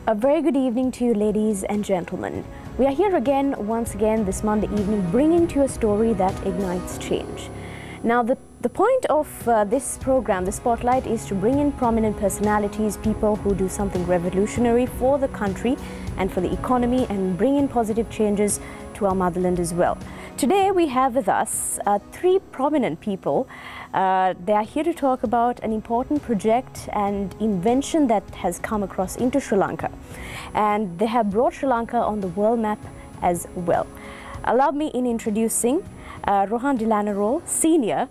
A very good evening to you, ladies and gentlemen. We are here again, once again, this Monday evening, bringing to you a story that ignites change. Now, the point of this program, the Spotlight, is to bring in prominent personalities, people who do something revolutionary for the country and for the economy, and bring in positive changes to our motherland as well. Today, we have with us three prominent people. They are here to talk about an important project and invention that has come across into Sri Lanka. And they have brought Sri Lanka on the world map as well. Allow me in introducing Rohan de Lanerolle, Senior,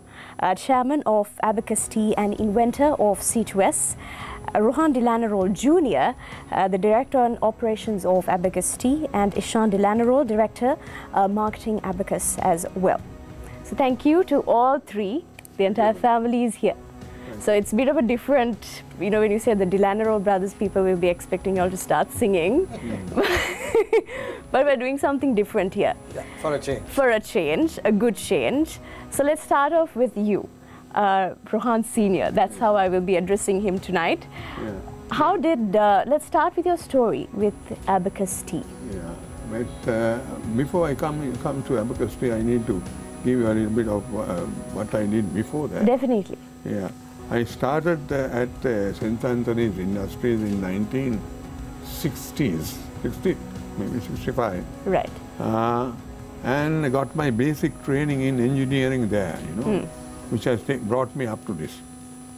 Chairman of Abacus Tea and inventor of C2S. Rohan de Lanerolle, Jr., the Director on Operations of Abacus Tea, and Ishan de Lanerolle, Director, Marketing Abacus as well. So thank you to all three. The entire family is here. So it's a bit of a different, you know, when you say the De Lanerolle brothers, people will be expecting you all to start singing. But we're doing something different here. Yeah, for a change. For a change, a good change. So let's start off with you, Rohan Senior. That's how I will be addressing him tonight. Yeah. How did, let's start with your story with Abacus Tea. Yeah, but before I come to Abacus Tea, I need to give you a little bit of what I did before that. Definitely. Yeah, I started at St. Anthony's Industries in 1960s, 60, maybe 65. Right. And got my basic training in engineering there, you know, which has brought me up to this.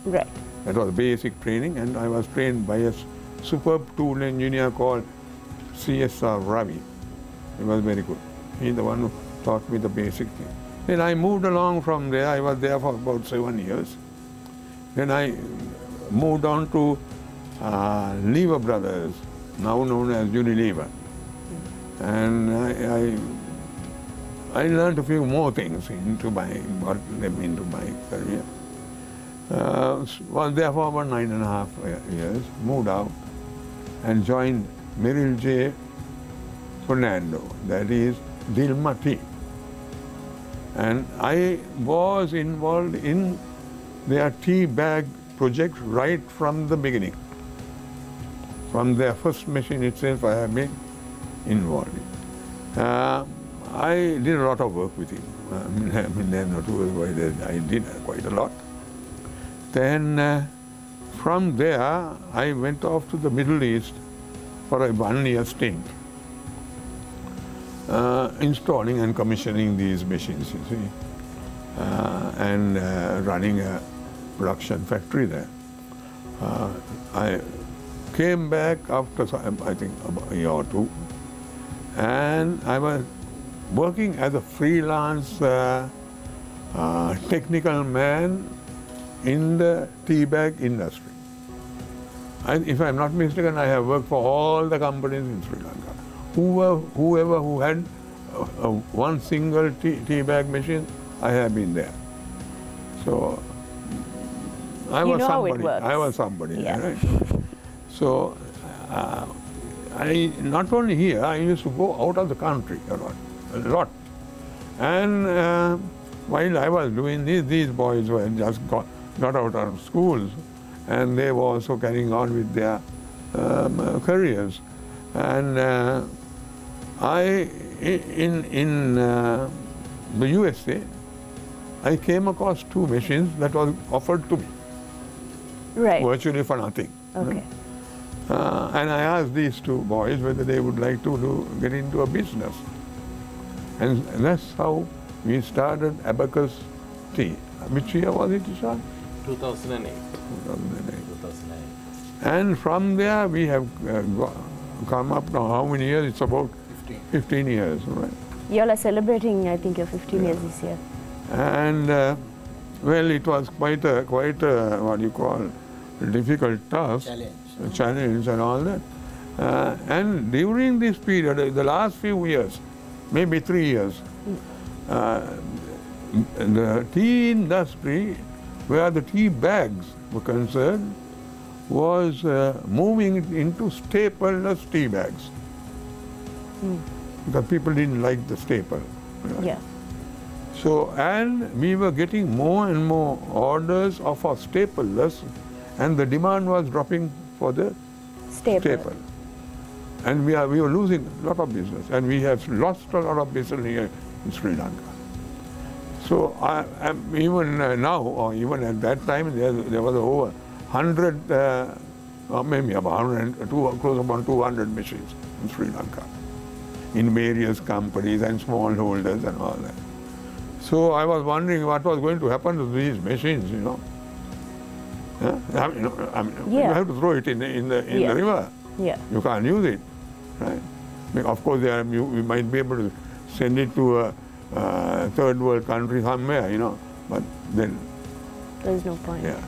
Right. That was basic training, and I was trained by a superb tool engineer called CSR Ravi. He was very good. He's the one who taught me the basic thing. Then I moved along from there. I was there for about 7 years. Then I moved on to Lever Brothers, now known as Unilever. And I learned a few more things got them into my career. Was there for about 9.5 years, moved out and joined Merrill J. Fernando, that is Dilma Tea. And I was involved in their tea bag project right from the beginning. From their first machine itself, I have been involved in. I did a lot of work with him. I did quite a lot. Then from there, I went off to the Middle East for a 1-year stint, installing and commissioning these machines, you see, and running a production factory there. I came back after, I think, about a year or two, and I was working as a freelance technical man in the tea bag industry. And if I'm not mistaken, I have worked for all the companies in Sri Lanka. Whoever who had one single tea bag machine, I have been there. So I was somebody. I was somebody, yeah. Right? So I not only here, I used to go out of the country a lot. And while I was doing this, these boys were just got out of schools, and they were also carrying on with their careers. And in the USA, I came across 2 machines that was offered to me, right, virtually for nothing. Okay. And I asked these 2 boys whether they would like to get into a business. And that's how we started Abacus Tea. Which year was it, Ishan? 2008. 2008. And from there we have come up now, how many years? It's about 15 years, right? You all are celebrating, I think, your 15 years this year. And well, it was quite a what you call difficult task, challenge and all that. And during this period, the last few years, maybe 3 years, the tea industry, where the tea bags were concerned, was moving into stapleless tea bags. Because people didn't like the staple. Yeah. So, and we were getting more and more orders of our stapleless, and the demand was dropping for the staple. And we were losing a lot of business, and we have lost a lot of business here in Sri Lanka. So even now, or even at that time, there was over 100, or maybe about 100, close about 200 machines in Sri Lanka, in various companies and smallholders and all that. So I was wondering what was going to happen to these machines, you know. You have to throw it in the river. Yeah. You can't use it, right? I mean, of course, we might be able to send it to a third world country somewhere, you know, but then there's no point. Yeah.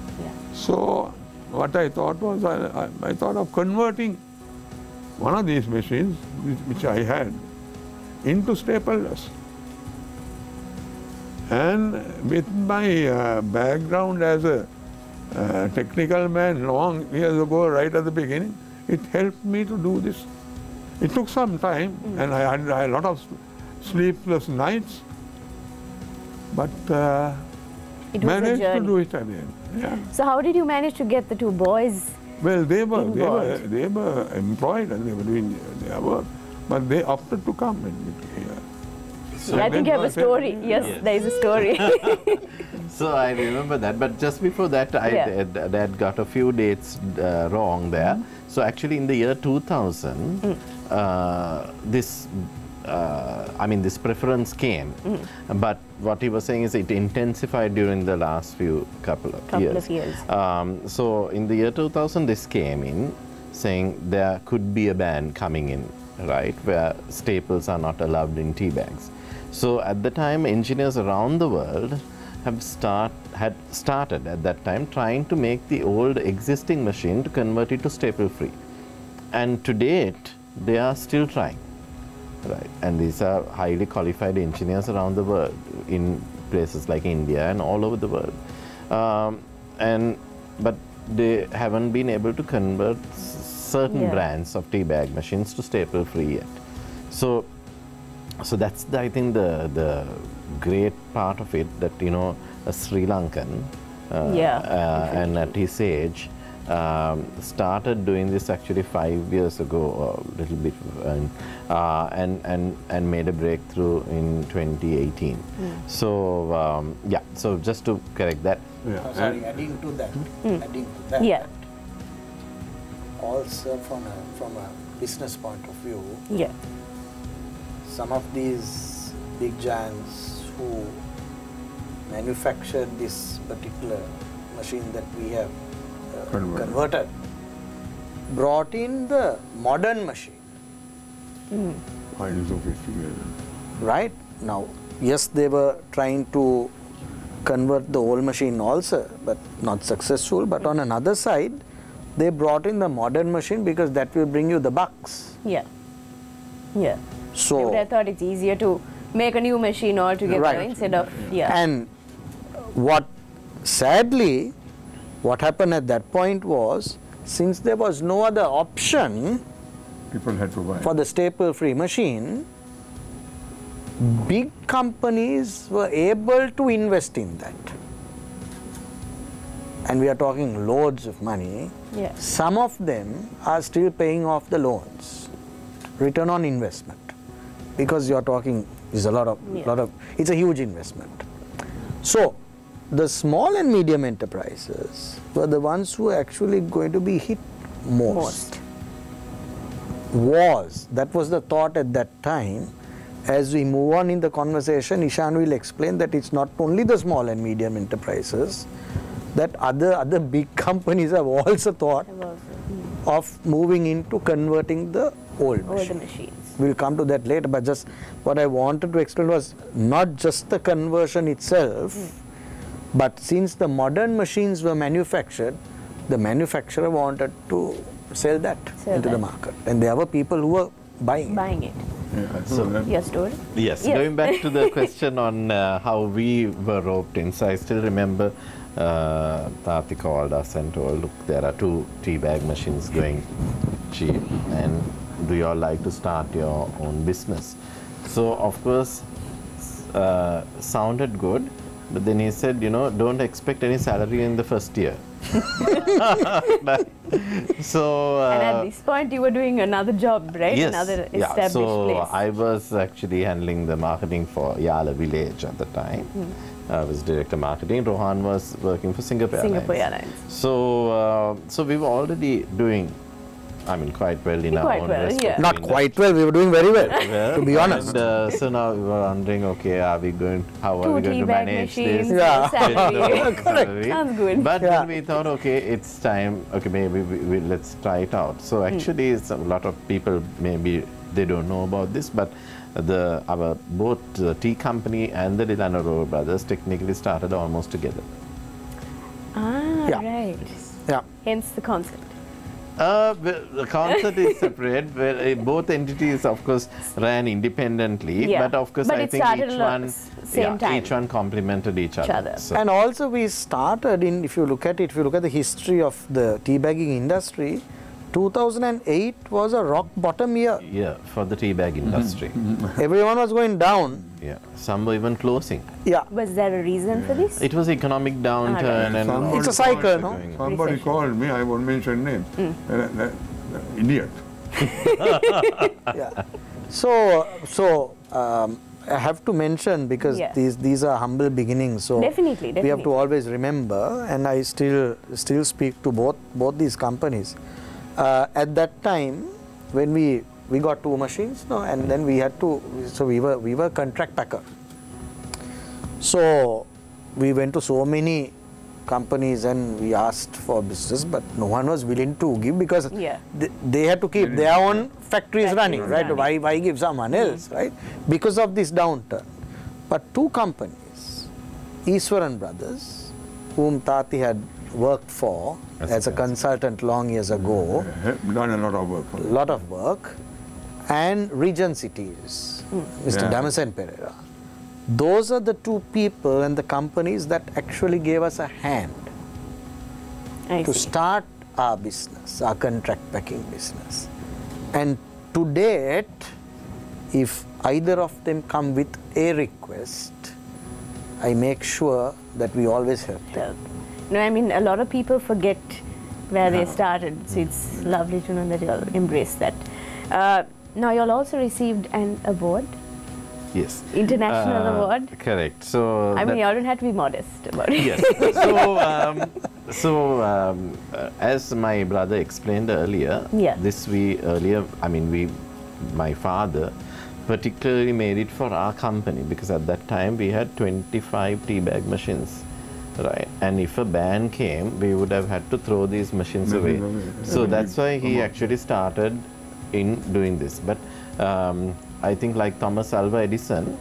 So what I thought was, I thought of converting one of these machines, which I had, into staplers. And with my background as a technical man long years ago, right at the beginning, it helped me to do this. It took some time, and I had a lot of sleepless nights, but managed to do it again. Yeah. So how did you manage to get the two boys? Well, they were employed and they were doing their work, but they opted to come here. So I think you have a story. Yes, there is a story. So I remember that, but just before that, I got a few dates wrong there. So actually, in the year 2000, this preference came, but what he was saying is it intensified during the last couple of years. So in the year 2000, this came in, saying there could be a ban coming in, right, where staples are not allowed in tea bags. So at the time, engineers around the world had started at that time trying to make the old existing machine to convert it to staple free. And to date, they are still trying. Right, and these are highly qualified engineers around the world, in places like India and all over the world. But they haven't been able to convert certain brands of tea bag machines to staple free yet. So that's I think the great part of it, that a Sri Lankan and at his age started doing this actually 5 years ago, or a little bit, and made a breakthrough in 2018. So so just to correct that. Sorry, adding to that. Also from a business point of view, some of these big giants who manufactured this particular machine that we have converted brought in the modern machine. Highly sophisticated. Right? Now, yes, they were trying to convert the old machine also, but not successful. But on another side, they brought in the modern machine because that will bring you the bucks. So I thought it's easier to make a new machine altogether instead of And sadly, what happened at that point was, since there was no other option, people had to buy for the staple-free machine, big companies were able to invest in that. And we are talking loads of money. Some of them are still paying off the loans, return on investment, because you are talking is a lot of it's a huge investment. So the small and medium enterprises were the ones who are actually going to be hit most. That was the thought at that time. As we move on in the conversation, Ishan will explain that it's not only the small and medium enterprises, that other big companies have also thought of moving into converting the old machines. We'll come to that later, but just what I wanted to explain was not just the conversion itself, but since the modern machines were manufactured, the manufacturer wanted to sell that into the market, and there were people who were buying it. So your story? Yes, going back to the question on how we were roped in. So I still remember Tati called us and told, look, there are 2 tea bag machines going cheap, and do you all like to start your own business? So of course, sounded good, but then he said, don't expect any salary in the first year. So and at this point, you were doing another job, right? Yes, Another established so place. I was actually handling the marketing for Yala Village at the time. I was director marketing. Rohan was working for Singapore Airlines. So, so we were already doing, I mean, quite well in our own respective Not quite well, we were doing very well, to be honest. And, so now we were wondering, okay, how are we going to manage this? Yeah. Salary. Sounds good. But then we thought, okay, it's time, okay, maybe let's try it out. So actually, it's a lot of people, maybe they don't know about this, but both the tea company and the De Lanerolle brothers technically started almost together. Ah, right. Yeah. Hence the concept. Well, the concept is separate. Where both entities, of course, ran independently. Yeah. But of course, But I it think started each one complemented each other. So. And also we started in, if you look at the history of the tea bagging industry, 2008 was a rock bottom year. Yeah, for the tea bag industry. Everyone was going down. Yeah, some were even closing. Yeah. Was there a reason for this? It was economic downturn, and it's a cycle, no? Somebody called me, I won't mention name, idiot. Yeah. So I have to mention, because these are humble beginnings. So definitely. we have to always remember, and I still speak to both these companies. At that time, when we got 2 machines, no, and then we had to. So we were contract packer. So we went to so many companies and we asked for business, but no one was willing to give, because they had to keep their own factories running, right? Why give someone else, right? Because of this downturn. But 2 companies, Iswaran Brothers, whom Tati had worked for as a consultant long years ago, done a lot of work. Lot of work, and Region Cities, Mr. Damasen Pereira. Those are the 2 people and the companies that actually gave us a hand to start our business, our contract packing business. And to date, if either of them come with a request, I make sure that we always help them. No, I mean, a lot of people forget where they started, so it's lovely to know that you'll embrace that. Now, you'll also received an award. Yes. International award. Correct. So I mean, you don't have to be modest about it. Yes. As my brother explained earlier, my father particularly made it for our company, because at that time we had 25 tea bag machines. Right, and if a ban came, we would have had to throw these machines away. So that's why he actually started in doing this. But I think, like Thomas Alva Edison,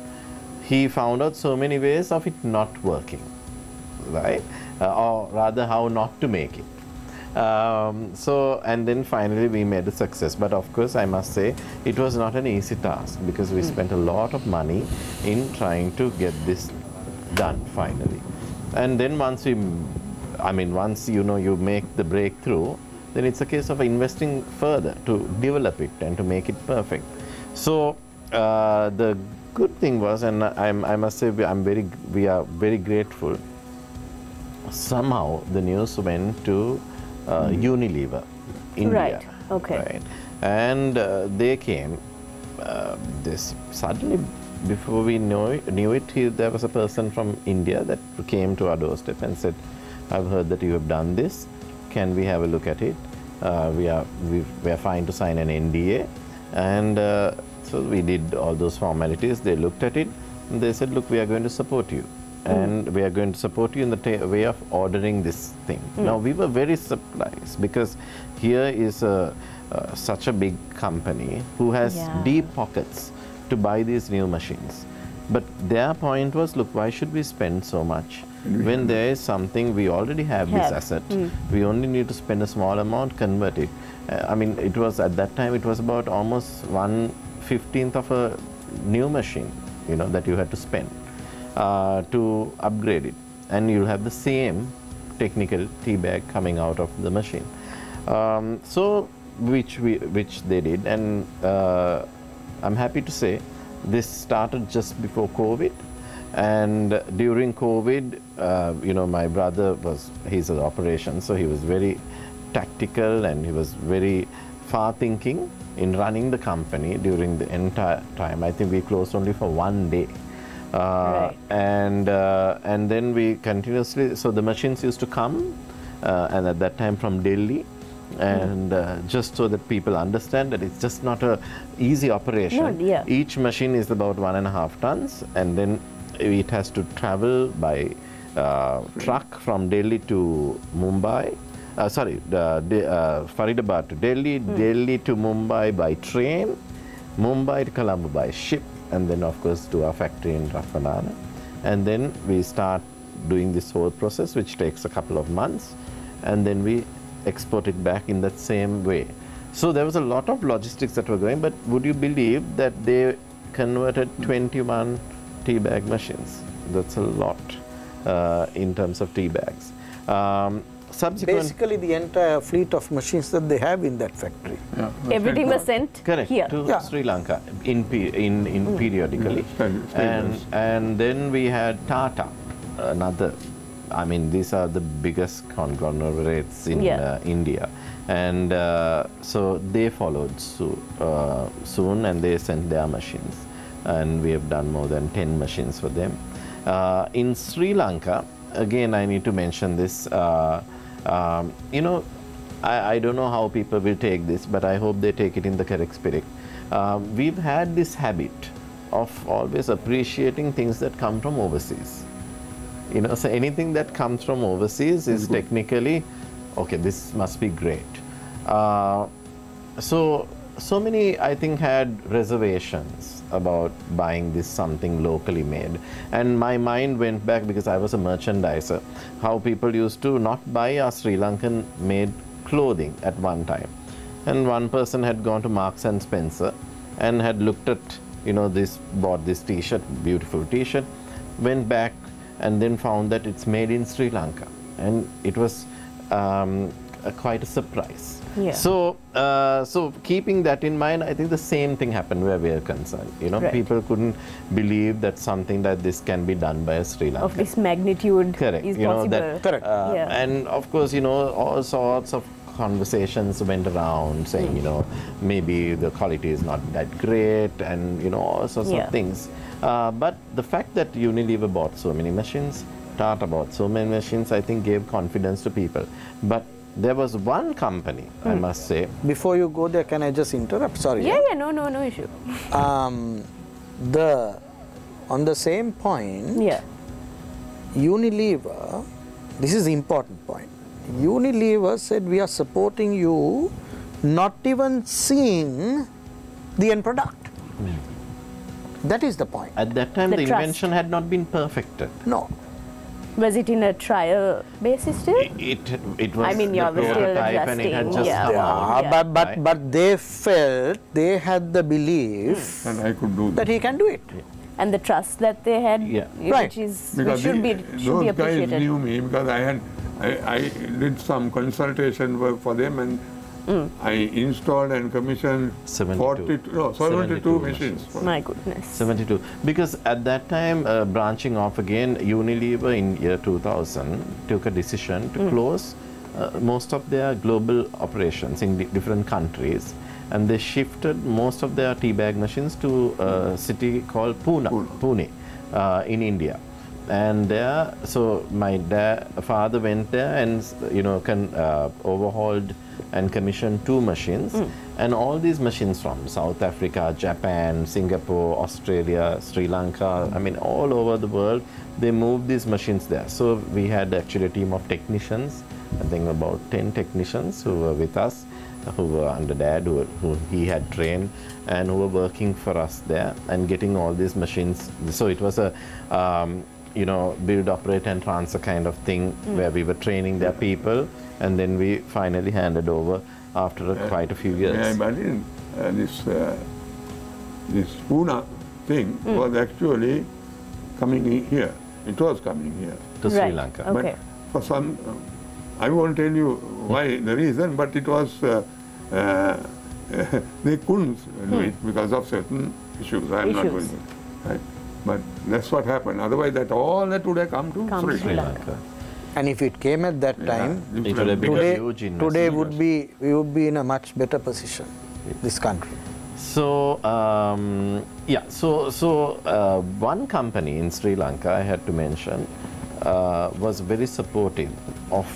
he found out so many ways of it not working, right? Or rather, how not to make it. And then finally we made a success. But of course, I must say, it was not an easy task, because we spent a lot of money in trying to get this done finally. And then once you make the breakthrough, then it's a case of investing further to develop it and to make it perfect. So the good thing was, and I must say we are very grateful. Somehow the news went to Unilever, India. Right. Okay. Right, and they came. Suddenly, before we knew it, there was a person from India that came to our doorstep and said, "I've heard that you have done this. Can we have a look at it? We are fine to sign an NDA." And so we did all those formalities. They looked at it and they said, "Look, we are going to support you, and we are going to support you in the way of ordering this thing." Now we were very surprised, because here is such a big company who has deep pockets to buy these new machines. But their point was, look, why should we spend so much when there is something, we already have this asset, we only need to spend a small amount, convert it. I mean, it was, at that time, it was about almost 1/15 of a new machine, that you had to spend to upgrade it. And you'll have the same technical tea bag coming out of the machine. Which they did, and I'm happy to say this started just before COVID, And during COVID, you know, my brother he's an operation, so he was very tactical and he was very far thinking in running the company during the entire time. I think we closed only for 1 day. Right. And then we continuously, so the machines used to come, and at that time from Delhi, and just so that people understand that it's just not a easy operation. No, yeah. Each machine is about 1.5 tons, and then it has to travel by truck from Delhi to Mumbai. Faridabad to Delhi, Delhi to Mumbai by train, Mumbai to Colombo by ship, and then of course to our factory in Rathnamala. And then we start doing this whole process, which takes a couple of months, and then we export it back in that same way. So there was a lot of logistics that were going, but would you believe that they converted 21 tea bag machines? That's a lot in terms of tea bags. Basically the entire fleet of machines that they have in that factory. Yeah, Everything was sent here. To Sri Lanka periodically. And then we had Tata, another, I mean, these are the biggest conglomerates in India. And so they followed soon, and they sent their machines. And we have done more than 10 machines for them. In Sri Lanka, again, I need to mention this. You know, I don't know how people will take this, but I hope they take it in the correct spirit. We've had this habit of always appreciating things that come from overseas. You know, so anything that comes from overseas is technically, okay, this must be great. So many, I think, had reservations about buying this something locally made. And my mind went back, because I was a merchandiser, how people used to not buy our Sri Lankan made clothing at one time. And one person had gone to Marks and Spencer and had looked at, you know, bought this t-shirt, beautiful t-shirt, went back and then found that it's made in Sri Lanka. And it was quite a surprise. Yeah. So keeping that in mind, I think the same thing happened where we are concerned. You know, people couldn't believe that something like this can be done by a Sri Lankan. Of this magnitude is possible. Correct. And of course, you know, all sorts of conversations went around saying, you know, maybe the quality is not that great, and, you know, all sorts of things. But the fact that Unilever bought so many machines, Tata bought so many machines, I think gave confidence to people. But there was one company, I must say. Before you go there, can I just interrupt? Sorry. No issue. On the same point, Unilever, this is important point. Unilever said, we are supporting you, not even seeing the end product. That is the point. At that time, the invention had not been perfected. No. Was it in a trial basis still? It was, I mean, you were still and it had just come out. But they felt, they had the belief and I could do that he can do it. And the trust that they had, which should be appreciated. Those guys knew me because I did some consultation work for them, and I installed and commissioned 72 machines. My goodness. 72. Because at that time, branching off again, Unilever in year 2000 took a decision to close most of their global operations in different countries. And they shifted most of their tea bag machines to a city called Pune in India. And there, so my father went there and, you know, overhauled and commissioned 2 machines. And all these machines from South Africa, Japan, Singapore, Australia, Sri Lanka, I mean, all over the world, they moved these machines there. So we had actually a team of technicians, I think about 10 technicians who were with us, who were under Dad, who he had trained, and who were working for us there and getting all these machines. So it was a, you know, build, operate and transfer kind of thing where we were training their people, and then we finally handed over after quite a few years. Yeah, but this Pune thing was actually coming here. It was coming here. To Sri Lanka. Okay. But for some, I won't tell you why the reason, but it was, they couldn't do it because of certain issues. I am not going to. Right? But that's what happened. Otherwise, all that would have come to Sri Lanka. And if it came at that time, it would have become huge investment. Today we would be in a much better position, this country. So, one company in Sri Lanka, I had to mention, was very supportive of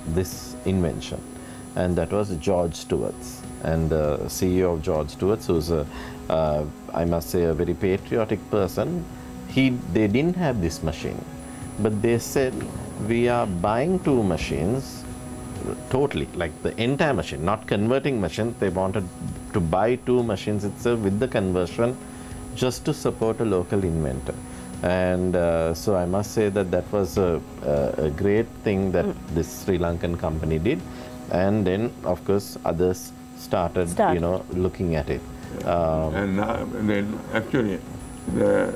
this invention, and that was George Stewart's. And the CEO of George Stewart's, who's I must say, a very patriotic person, they didn't have this machine, but they said, we are buying 2 machines, totally, like the entire machine, not converting machine. They wanted to buy 2 machines itself with the conversion, just to support a local inventor. And so I must say that that was a great thing that this Sri Lankan company did. And then, of course, others started. You know, looking at it. And then actually, the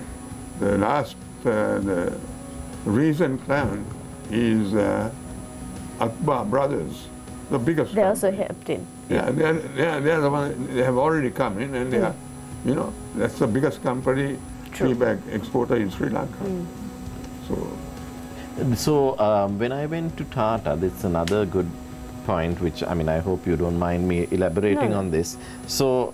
recent plan is Akbar Brothers, the biggest. They also helped in. Yeah, they are the one. They have already come in, and they are, you know, that's the biggest company, tea bag exporter in Sri Lanka. So when I went to Tata, that's another good point, which, I mean, I hope you don't mind me elaborating on this. So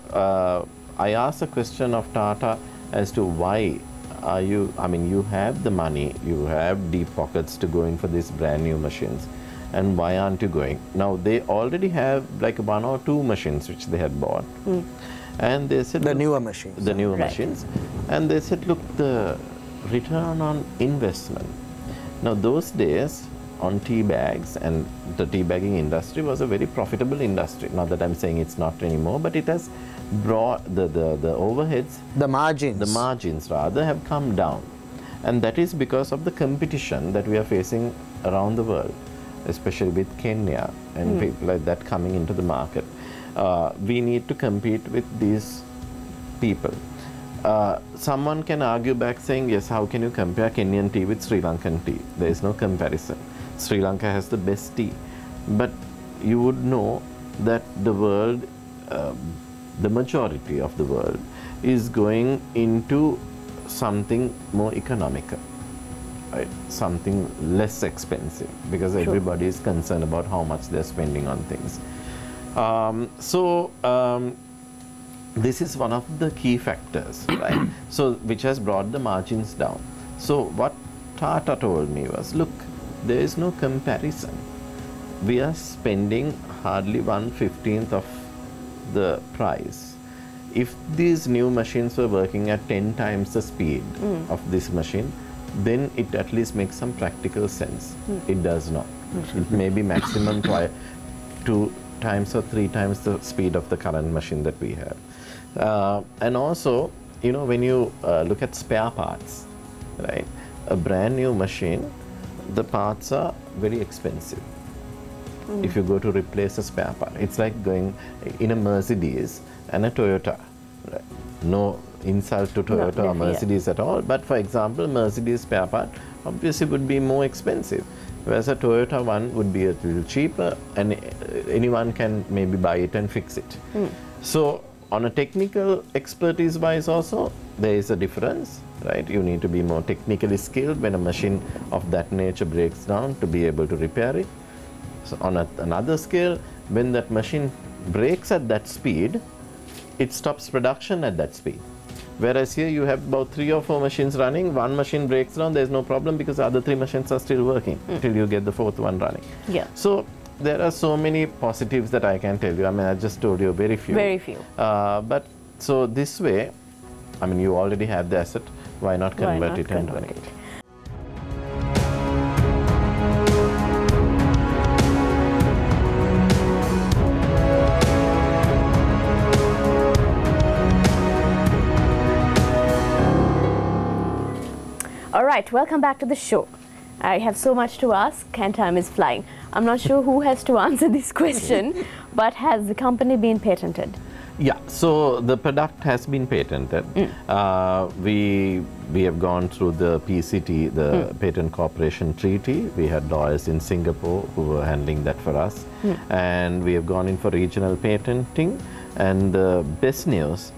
I asked a question of Tata as to why are you, I mean, you have the money, you have deep pockets to go in for these brand new machines, and why aren't you going? Now, they already have like 1 or 2 machines which they had bought. And they said, the newer machines. The newer machines. And they said, look, the return on investment. Now, those days, on tea bags, and the tea bagging industry was a very profitable industry. Not that I'm saying it's not anymore, but it has brought the overheads, the margins rather, have come down. And that is because of the competition that we are facing around the world, especially with Kenya and people like that coming into the market. We need to compete with these people. Someone can argue back saying, yes, how can you compare Kenyan tea with Sri Lankan tea? There is no comparison. Sri Lanka has the best tea. But you would know that the world, the majority of the world, is going into something more economical, right? Something less expensive, because everybody is concerned about how much they're spending on things. This is one of the key factors, right? So, which has brought the margins down. So, what Tata told me was, look, there is no comparison. We are spending hardly 1/15 of the price. If these new machines were working at 10 times the speed of this machine, then it at least makes some practical sense. It does not. It may be maximum 2 times or 3 times the speed of the current machine that we have. And also, you know, when you look at spare parts, right? A brand new machine, the parts are very expensive. If you go to replace a spare part, it's like going in a Mercedes and a Toyota. Right? No insult to Toyota or Mercedes at all, but for example, Mercedes spare part obviously would be more expensive, whereas a Toyota one would be a little cheaper, and anyone can maybe buy it and fix it. So, on a technical expertise wise also, there is a difference, right? You need to be more technically skilled when a machine of that nature breaks down to be able to repair it. So, on another scale, when that machine breaks at that speed, it stops production at that speed. Whereas here you have about 3 or 4 machines running, one machine breaks down, there's no problem because the other 3 machines are still working till you get the 4th one running. So, there are so many positives that I can tell you. I mean, I just told you very few. Very few. But so this way, I mean, you already have the asset. Why not convert it and run it? All right, welcome back to the show. I have so much to ask and time is flying. I'm not sure who has to answer this question, but has the company been patented? Yeah, so the product has been patented. We have gone through the PCT, the Patent Corporation Treaty. We had lawyers in Singapore who were handling that for us. And we have gone in for regional patenting. And the best news,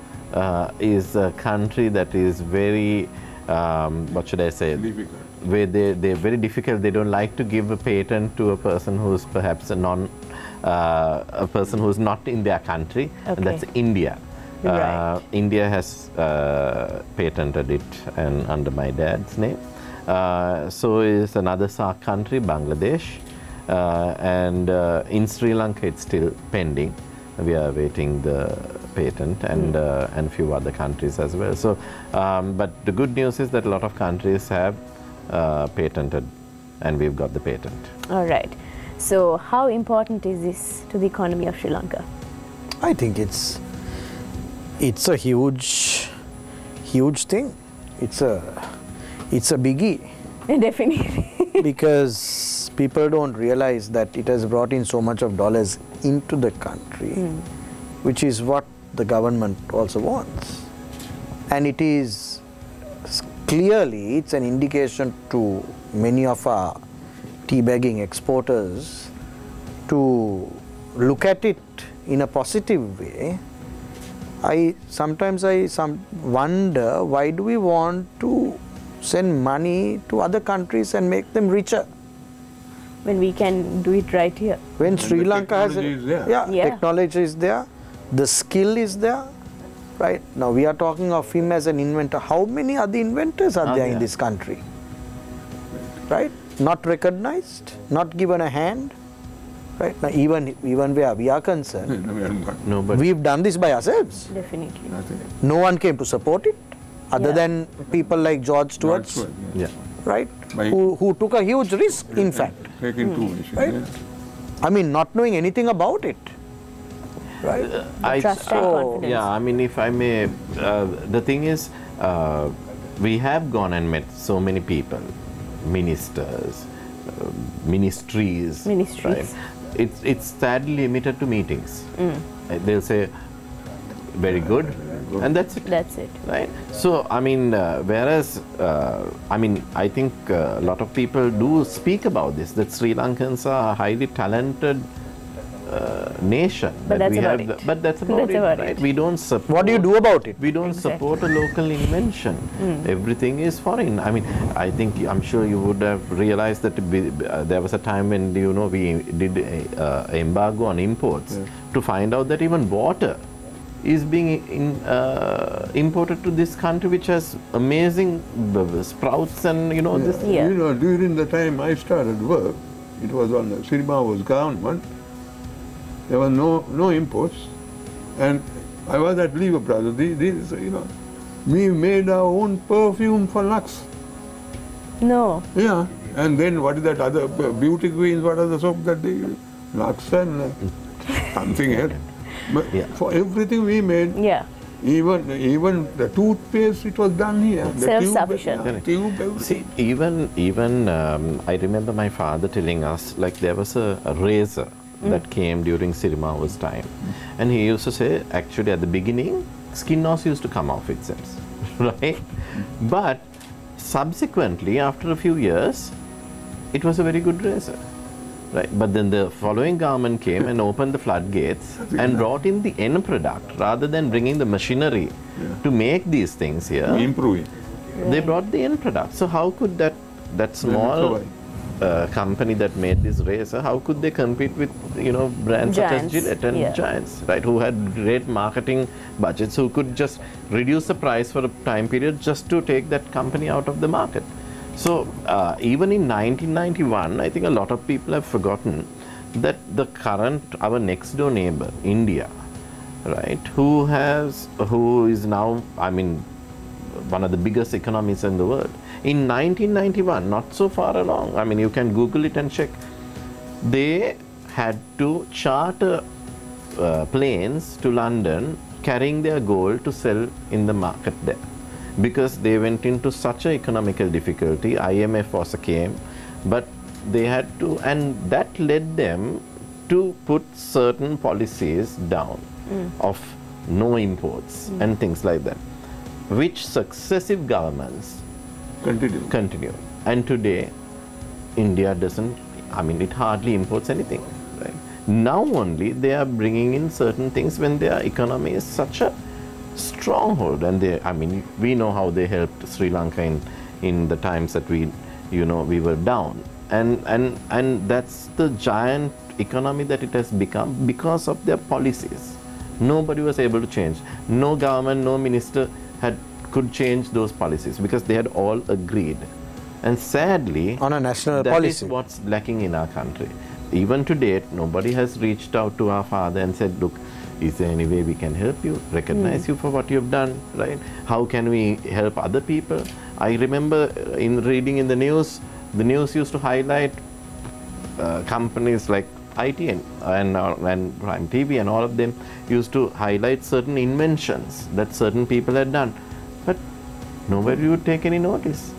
is a country that is very, what should I say? Difficult. Where they're very difficult. They don't like to give a patent to a person who's perhaps a person who's not in their country, and that's India. Right. India has patented it and under my dad's name. So is another SAARC country, Bangladesh, and in Sri Lanka it's still pending. We are awaiting the patent, and a few other countries as well. So, but the good news is that a lot of countries have patented, and we've got the patent. All right. So, how important is this to the economy of Sri Lanka? I think it's a huge thing. It's a biggie. Definitely. Because people don't realize that it has brought in so much of dollars into the country, which is what the government also wants. And it is clearly, it's an indication to many of our tea bagging exporters to look at it in a positive way. Sometimes I wonder, why do we want to send money to other countries and make them richer? When we can do it right here. When Sri Lanka has technology is there, the skill is there, right? Now we are talking of him as an inventor. How many other inventors are there in this country? Right? Not recognized, not given a hand. Right? Now even where we are concerned, we've done this by ourselves. Definitely. No one came to support it, other than people like George Stewart, right? Who took a huge risk, in fact. Taking two issues. Right? I mean, not knowing anything about it. Right? Trust and confidence. Yeah, I mean, if I may, the thing is, we have gone and met so many people, ministers, ministries. Right? It's sadly limited to meetings. They'll say, very good, and that's it. That's it. Right? So, I mean, whereas, I mean, I think a lot of people do speak about this, that Sri Lankans are a highly talented nation. But that's about it. But that's about it, right? We don't support... What do you do about it? We don't support a local invention. Everything is foreign. I mean, I think, I'm sure you would have realized that there was a time when, you know, we did an embargo on imports to find out that even water is being imported to this country, which has amazing sprouts and, you know, this. You know, during the time I started work, it was on the Sirimawa's government. There were no imports, and I was at Lever Brothers. These, you know, we made our own perfume for Lux. No. Yeah, and then what is that other beauty queens? What are the soap that they use? Lux and something else. But for everything we made, even the toothpaste, it was done here. Self-sufficient. See, even I remember my father telling us, like, there was a razor that came during Sirimawa's time, and he used to say, actually at the beginning, skin loss used to come off itself, right? But subsequently, after a few years, it was a very good razor. Right, but then the following government came and opened the floodgates and brought in the end product rather than bringing the machinery to make these things here. Improve it. They brought the end product. So how could that small company that made this razor, how could they compete with, you know, brands such as Gillette and Giants, right, who had great marketing budgets, who could just reduce the price for a time period just to take that company out of the market. So, even in 1991, I think a lot of people have forgotten that our next door neighbor, India, right, who is now, I mean, one of the biggest economies in the world. In 1991, not so far along, I mean, you can Google it and check, they had to charter planes to London carrying their gold to sell in the market there, because they went into such an economical difficulty. IMF also came, but they had to, and that led them to put certain policies down of no imports and things like that, which successive governments continue. And today, India doesn't, I mean, it hardly imports anything. Right? Now only they are bringing in certain things when their economy is such a stronghold, and they, I mean, we know how they helped Sri Lanka in the times that we were down, and that's the giant economy that it has become because of their policies. Nobody was able to change. No government, no minister could change those policies because they had all agreed. And sadly, on a national that policy. is what's lacking in our country. Even to date, nobody has reached out to our father and said, look, is there any way we can help you, recognize you for what you've done, right? How can we help other people? I remember in reading in the news used to highlight companies like ITN and Prime TV and all of them used to highlight certain inventions that certain people had done. But nobody would take any notice.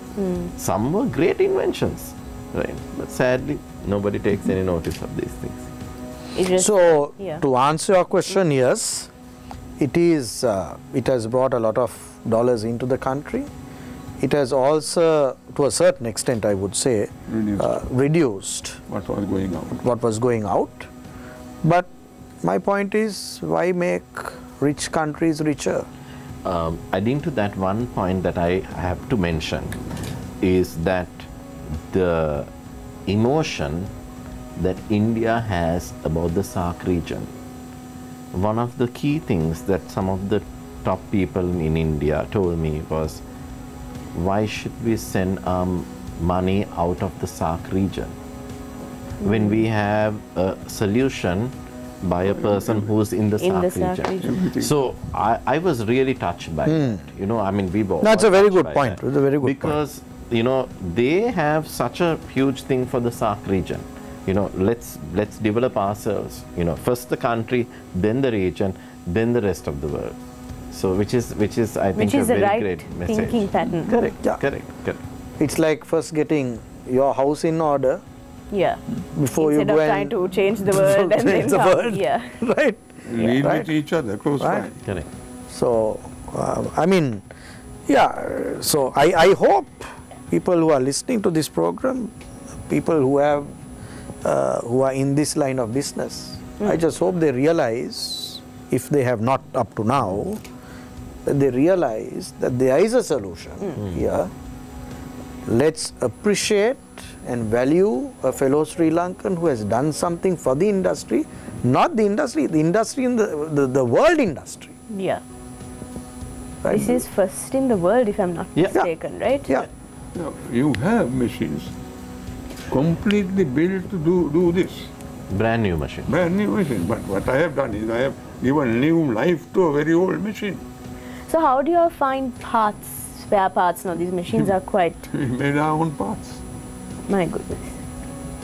Some were great inventions, right? But sadly, nobody takes any notice of these things. So, to answer your question, yes, it has brought a lot of dollars into the country. It has also, to a certain extent, I would say, reduced what was going out. What was going out. But my point is, why make rich countries richer? Adding to that, one point that I have to mention is that the emotion that India has about the SAARC region. One of the key things that some of the top people in India told me was, why should we send money out of the SAARC region when we have a solution by a person who's in the SAARC region? So I was really touched by it. You know, I mean, we were. That's a very good point. It's a very good point. Because, you know, they have such a huge thing for the SAARC region. You know, let's develop ourselves. You know, first the country, then the region, then the rest of the world. So which is I think a very great message. Thinking pattern. Correct. Yeah. Correct. It's like first getting your house in order. Yeah. Before Instead you go of trying to change the world and then come. Yeah. Right. Live with each other, close by. Correct. So, I mean, yeah, so I hope people who are listening to this program, people who are in this line of business, I just hope they realize, if they have not up to now, that they realize that there is a solution here. Let's appreciate and value a fellow Sri Lankan who has done something for the industry, not the industry in the world industry. Yeah. Right? This is first in the world, if I'm not mistaken, right? Yeah. Now, you have machines completely built to do this. Brand new machine. Brand new machine. But what I have done is I have given new life to a very old machine. So how do you find parts, spare parts now? These machines are quite... We made our own parts. My goodness.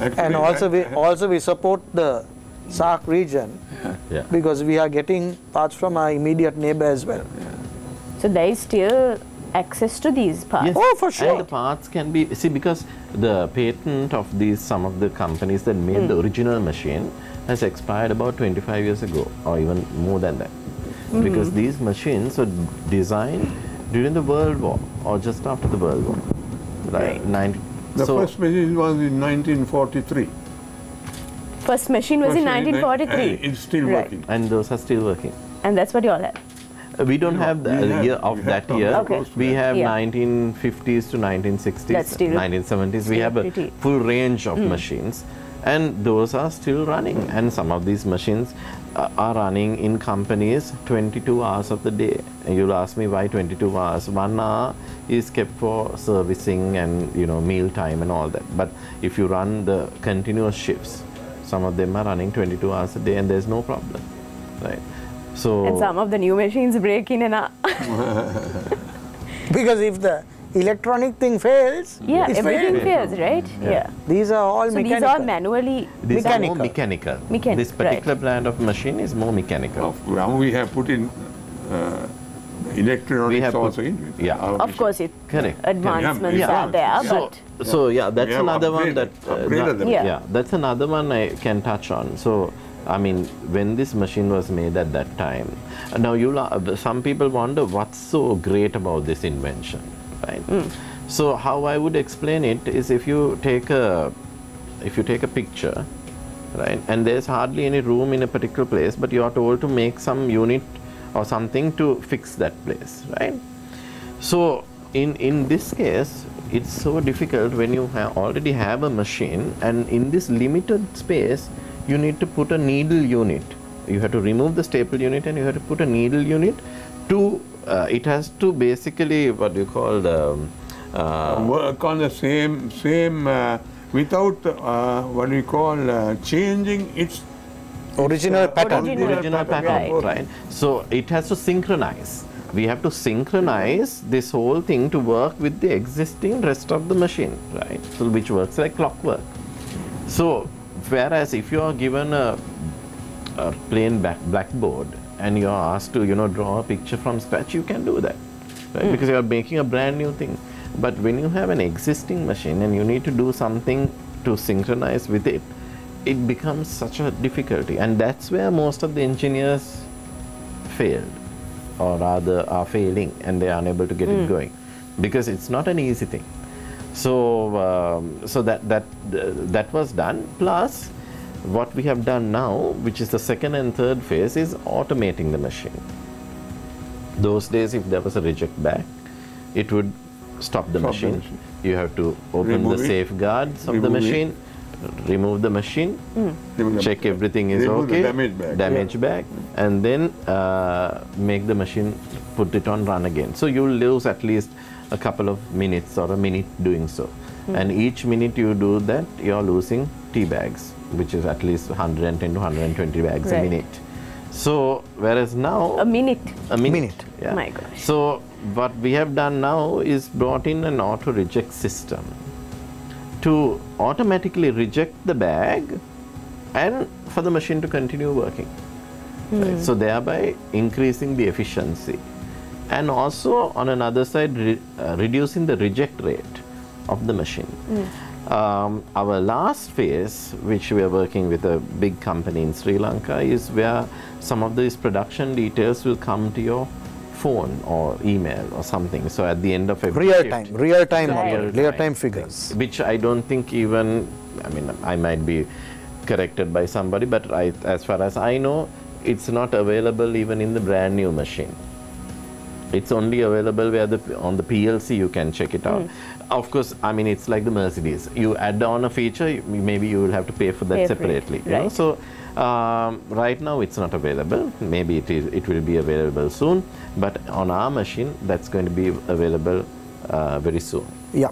Actually, And also we support the SAARC region because we are getting parts from our immediate neighbor as well. So there is still access to these parts? Yes. Oh, for sure. And the parts can be, see, because the patent of some of the companies that made the original machine has expired about 25 years ago, or even more than that. Because these machines were designed during the World War, or just after the World War. Right. The first machine was in 1943. First machine was in 1943? It's still working. And those are still working. And that's what you all have? We don't have the year of that year. Okay. We have 1950s to 1960s, That's still 1970s. We have a full range of machines, and those are still running. And some of these machines are running in companies 22 hours of the day. And you'll ask me why 22 hours. 1 hour is kept for servicing and meal time and all that. But if you run the continuous shifts, some of them are running 22 hours a day, and there's no problem, right? So, and some of the new machines break in and out. Because if the electronic thing fails, everything fails, right? Yeah. These are all mechanical. These are manually these are more mechanical. This particular brand of machine is more mechanical. Now we have put in electronics also in. Yeah. Of course, advancements are there, but... So that's another one that... that's another one I can touch on. So, I mean, when this machine was made at that time, now some people wonder what's so great about this invention, right? So how I would explain it is, if you take a picture, right, and there's hardly any room in a particular place, but you are told to make some unit or something to fix that place, right? So in this case, it's so difficult when you already have a machine, and in this limited space, you need to put a needle unit. You have to remove the staple unit and you have to put a needle unit to, it has to basically, what you call work on the same without what we call changing its original pattern. original pattern, right? So it has to synchronize. We have to synchronize this whole thing to work with the existing rest of the machine, right? So which works like clockwork. So whereas if you are given a plain blackboard and you are asked to, you know, draw a picture from scratch, you can do that, right? Because you are making a brand new thing. But when you have an existing machine and you need to do something to synchronize with it, it becomes such a difficulty, and that's where most of the engineers failed, or rather are failing, and they are unable to get it going, because it's not an easy thing. So so that was done. Plus, what we have done now, which is the second and third phase, is automating the machine. Those days, if there was a reject back, it would stop the machine. You have to open the safeguards of the machine, remove the machine, check everything is okay, damage back, and then make the machine, put it on run again. So you will lose at least a couple of minutes or a minute doing so. And each minute you do that, you are losing tea bags, which is at least 110 to 120 bags a minute. So whereas now a minute, yeah. My gosh. So what we have done now is brought in an auto reject system to automatically reject the bag and for the machine to continue working. Right? So thereby increasing the efficiency, and also on another side reducing the reject rate of the machine. Our last phase, which we are working with a big company in Sri Lanka, is where some of these production details will come to your phone or email or something. So at the end of every real-time figures. Which I don't think even, I mean, I might be corrected by somebody, but as far as I know, it's not available even in the brand new machine. It's only available where on the PLC you can check it out. Of course, I mean, it's like the Mercedes. You add on a feature, maybe you will have to pay for that separately. You know? So right now it's not available. Maybe it will be available soon. But on our machine, that's going to be available very soon. Yeah.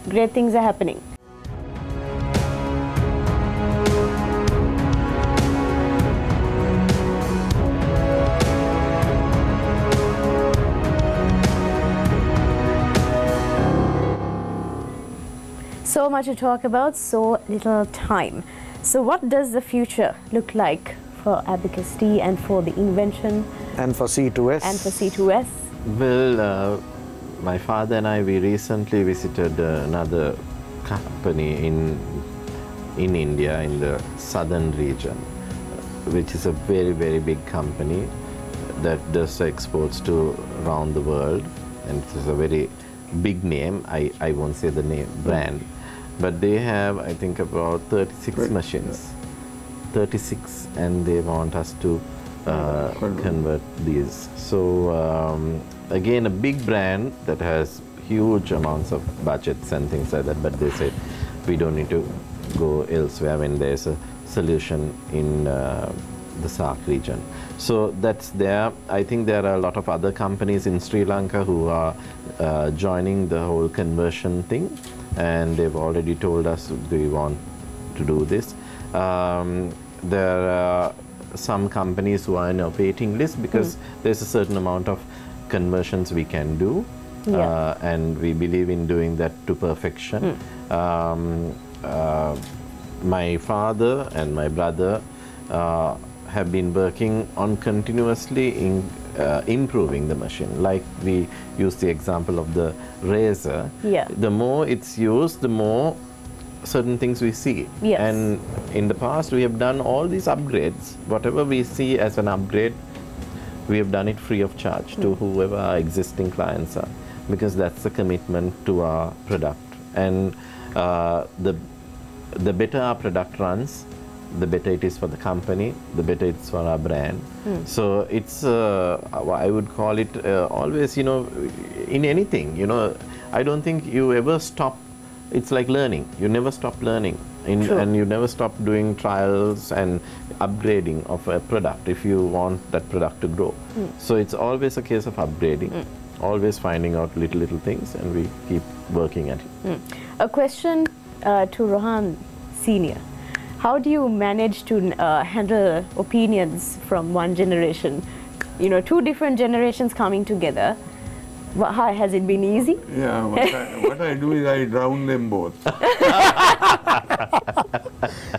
Great things are happening. So much to talk about, so little time. So what does the future look like for Abacus Tea and for the invention? And for C2S? And for C2S? Well, my father and I, we recently visited another company in India, in the southern region, which is a very, very big company that does exports to around the world. And it is a very big name. I won't say the name, brand. But they have, I think, about 36 machines. 36, and they want us to convert these. So again, a big brand that has huge amounts of budgets and things like that, but they say we don't need to go elsewhere when there's a solution in the SAARC region. So that's there. I think there are a lot of other companies in Sri Lanka who are joining the whole conversion thing, and they've already told us we want to do this. There are some companies who are in a waiting list because there's a certain amount of conversions we can do, and we believe in doing that to perfection. My father and my brother have been working on continuously improving the machine. Like we use the example of the razor. The more it's used, the more certain things we see. And in the past, we have done all these upgrades. Whatever we see as an upgrade, we have done it free of charge to whoever our existing clients are, because that's the commitment to our product. And the better our product runs, the better it is for the company, the better it's for our brand. So it's, I would call it always, you know, in anything, you know, I don't think you ever stop. It's like learning. You never stop learning. And you never stop doing trials and upgrading of a product if you want that product to grow. So it's always a case of upgrading, always finding out little things, and we keep working at it. A question to Rohan Senior. How do you manage to handle opinions from one generation? You know, two different generations coming together. How, has it been easy? Yeah, what I do is I drown them both.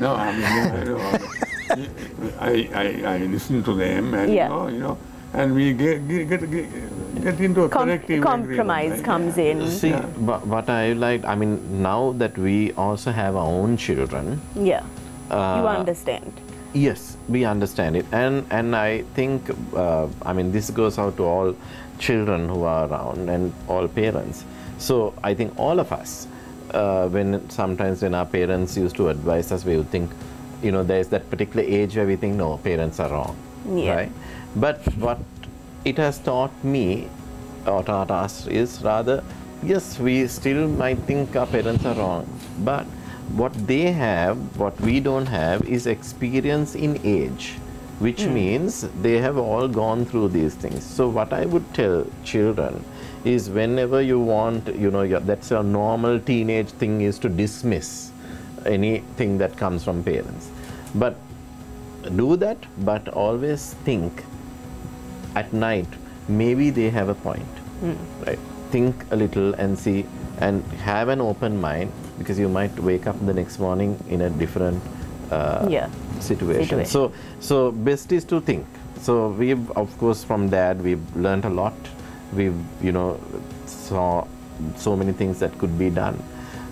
No, I mean, I listen to them, and you know, and we get into a collective compromise agreement. comes in. See, what I like, I mean, now that we also have our own children. Yeah, you understand. Yes, we understand it, and I think, I mean, this goes out to all children who are around and all parents. So I think all of us, sometimes when our parents used to advise us, we would think, you know, there's that particular age where we think, no, parents are wrong, right? But what it has taught me, or taught us, is rather, yes, we still might think our parents are wrong, but what they have, what we don't have, is experience in age, which means they have all gone through these things. So what I would tell children is, whenever you want, you know, that's a normal teenage thing, is to dismiss anything that comes from parents. But do that, but always think at night, maybe they have a point, right? Think a little and see, and have an open mind, because you might wake up the next morning in a different situation. So best is to think. So we've, of course, from Dad, we've learned a lot. We've, you know, saw so many things that could be done.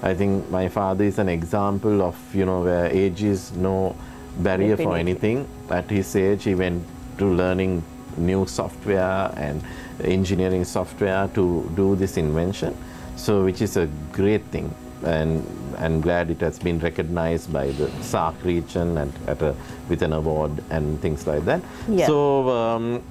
I think my father is an example of, you know, where age is no barrier for anything. At his age, he went to learning new software and engineering software to do this invention. So, which is a great thing, and I'm glad it has been recognized by the SAARC region and with an award and things like that. Yeah. So,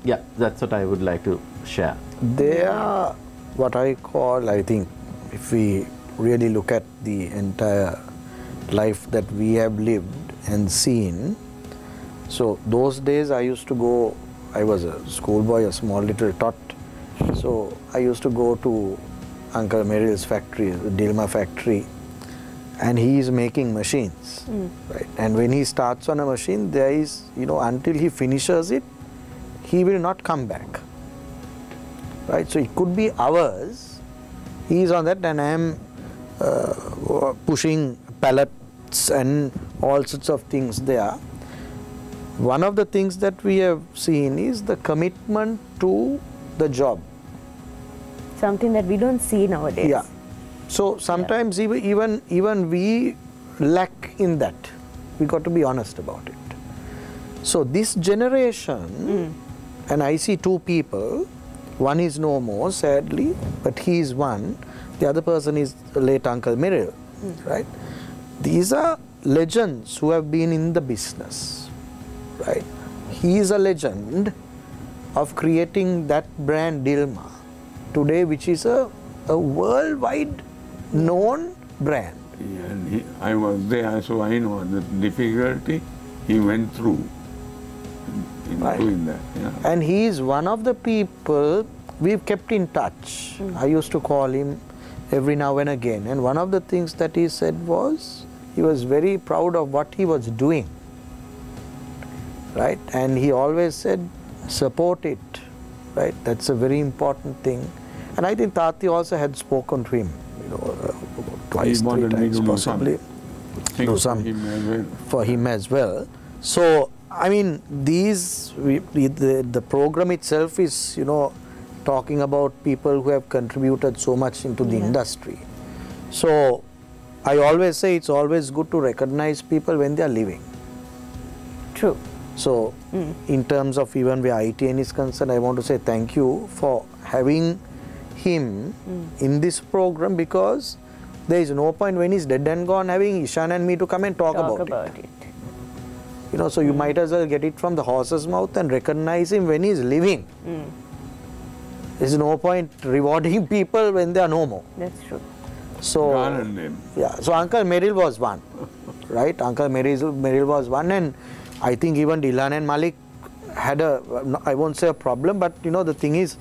yeah, that's what I would like to share. They are what I call, I think, if we really look at the entire life that we have lived and seen. So those days I used to go, I was a schoolboy, a small little tot. So I used to go to Uncle Merrill's factory, the Dilma factory, and he is making machines, right? And when he starts on a machine, there is, you know, until he finishes it, he will not come back, right? So it could be hours, he is on that, and I am pushing pallets and all sorts of things there. One of the things that we have seen is the commitment to the job. Something that we don't see nowadays. Yeah. So sometimes even we lack in that. We got to be honest about it. So this generation, and I see two people, one is no more, sadly, but he is one. The other person is late Uncle Merrill, right? These are legends who have been in the business, right? He is a legend of creating that brand Dilma today, which is a worldwide known brand. Yeah, and I was there, so I know the difficulty he went through in doing that. Yeah. And he is one of the people we've kept in touch. I used to call him every now and again, and one of the things that he said was, he was very proud of what he was doing, right? And he always said, support it, right? That's a very important thing. And I think Tati also had spoken to him, you know, twice, 3 times possibly. Do some for him as well. So, I mean, the program itself is, you know, talking about people who have contributed so much into the industry. So, I always say it's always good to recognize people when they are living. True. So, in terms of even where ITN is concerned, I want to say thank you for having him in this program, because there is no point when he's dead and gone having Ishan and me to come and talk about it. You know, so you might as well get it from the horse's mouth and recognize him when he's living. There's no point rewarding people when they are no more. That's true. So, yeah, so Uncle Merrill was one, right? Uncle Merrill was one, and I think even Dylan and Malik had a, I won't say a problem, but you know, the thing is,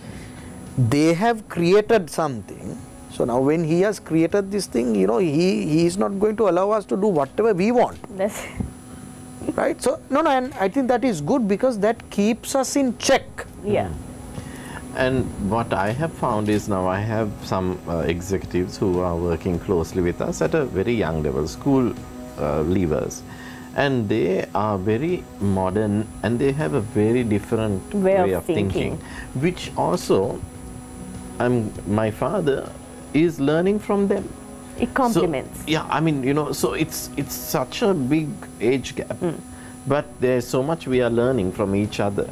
they have created something. So now when he has created this thing, you know, he is not going to allow us to do whatever we want. That's right? So, no, and I think that is good because that keeps us in check. Yeah. And what I have found is now I have some executives who are working closely with us at a very young level, school leavers. And they are very modern and they have a very different way of thinking. Which also, my father is learning from them. It complements. So, yeah, I mean, you know, so it's such a big age gap, but there's so much we are learning from each other.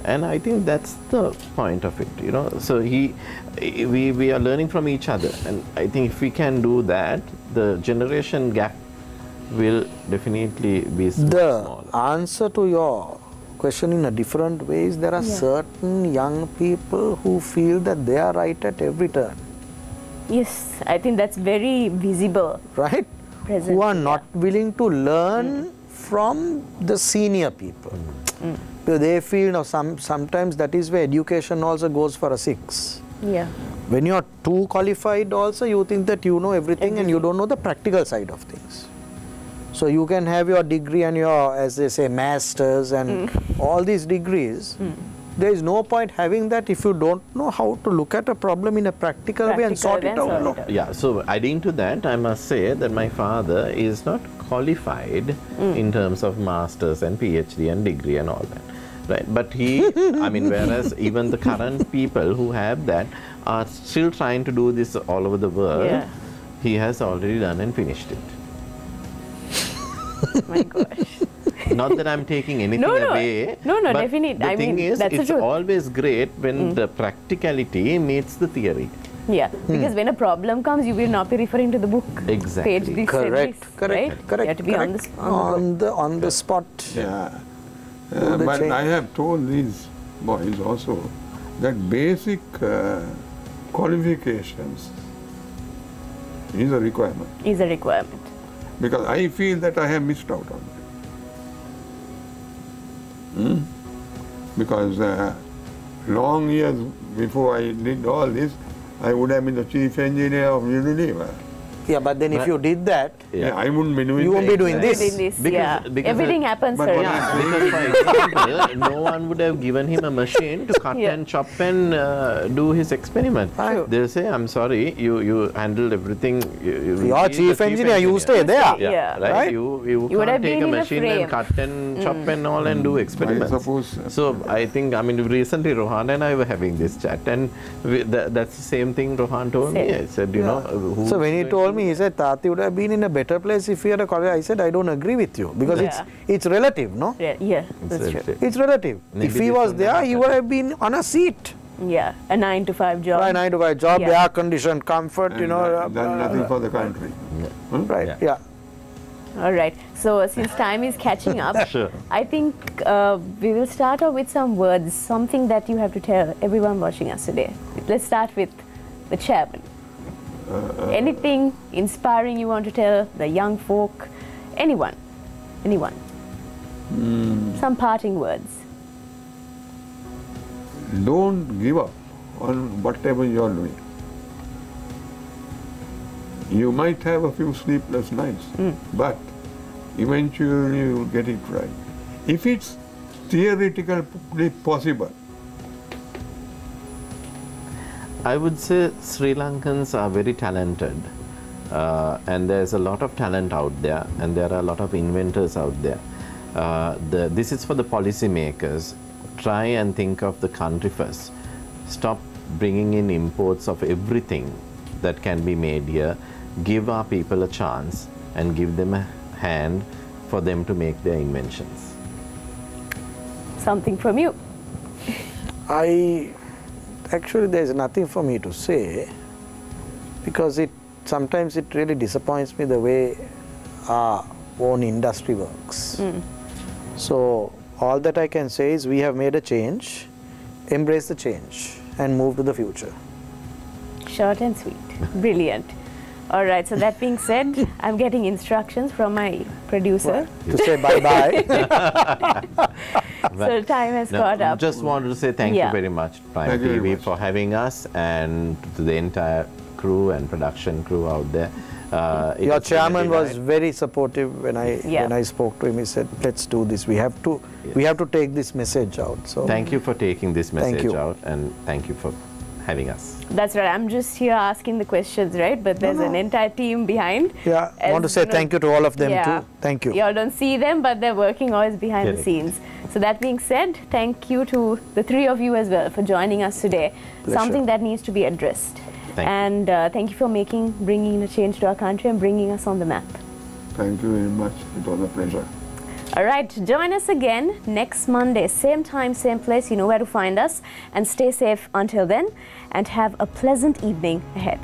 And I think that's the point of it, you know. So we are learning from each other, and I think if we can do that, the generation gap will definitely be small. The answer to your question in a different way is there are certain young people who feel that they are right at every turn. Yes, I think that's very visible. Right? Who are not willing to learn from the senior people. So they feel, you know, sometimes that is where education also goes for a 6. Yeah. When you are too qualified also, you think that you know everything and you don't know the practical side of things. So you can have your degree and your, as they say, masters and all these degrees. There is no point having that if you don't know how to look at a problem in a practical way and sort it out. Yeah, so adding to that, I must say that my father is not qualified in terms of masters and PhD and degree and all that. Right, but he, I mean, whereas even the current people who have that are still trying to do this all over the world, he has already done and finished it. My gosh. Not that I'm taking anything away. No, but definitely. The thing is, it's always great when the practicality meets the theory. Yeah, because when a problem comes, you will not be referring to the book. Exactly. Page this, correct. right? You have to be on the spot. Yeah. But I have told these boys also that basic qualifications is a requirement. Is a requirement. Because I feel that I have missed out on it. Because long years before I did all this, I would have been the chief engineer of Unilever. Yeah, but then if you did that, I wouldn't be doing you won't be doing this. Because everything happens for because, for example, no one would have given him a machine to cut and chop and do his experiment. They'll say, I'm sorry, you handled everything. You're chief engineer, you stay there. Yeah, right? You can't take a machine and cut and chop and all and do experiments. I suppose. So I think, I mean, recently Rohan and I were having this chat, and that's the same thing Rohan told me. I said, you know, so when he told me, he said, Tati would have been in a better place if he had a college. I said, I don't agree with you because it's relative, no? Yeah, that's true. It's relative. Maybe if he was there, he would have been on a seat. Yeah, a 9-to-5 job. Right, 9-to-5 job, air conditioned, comfort, and you know. Done nothing for the country. Right, All right. So since time is catching up, I think we will start off with some words, something that you have to tell everyone watching us today. Let's start with the chairman. Anything inspiring you want to tell the young folk, anyone. Some parting words. Don't give up on whatever you are doing. You might have a few sleepless nights, but eventually you will get it right. If it's theoretically possible, I would say Sri Lankans are very talented, and there's a lot of talent out there, and there are a lot of inventors out there. This is for the policy makers. Try and think of the country first. Stop bringing in imports of everything that can be made here. Give our people a chance and give them a hand for them to make their inventions. Something from you. Actually, there is nothing for me to say because sometimes it really disappoints me the way our own industry works. So all that I can say is we have made a change, embrace the change and move to the future. Short and sweet. Brilliant. All right, so that being said, I'm getting instructions from my producer. To say bye-bye. So time has caught up. Just wanted to say thank you very much, Prime TV, for having us, and to the entire crew and production crew out there. Your chairman was very supportive when I spoke to him. He said, "Let's do this. We have to take this message out." So thank you for taking this message out, and thank you for having us. That's right. I'm just here asking the questions, right? But there's an entire team behind. Yeah, I want to say thank you to all of them too. Thank you. You all don't see them, but they're working always behind the scenes. So that being said, thank you to the three of you as well for joining us today. Pleasure. Something that needs to be addressed. Thank you for bringing a change to our country and bringing us on the map. Thank you very much. It was a pleasure. All right, join us again next Monday, same time, same place. You know where to find us. And stay safe until then, and have a pleasant evening ahead.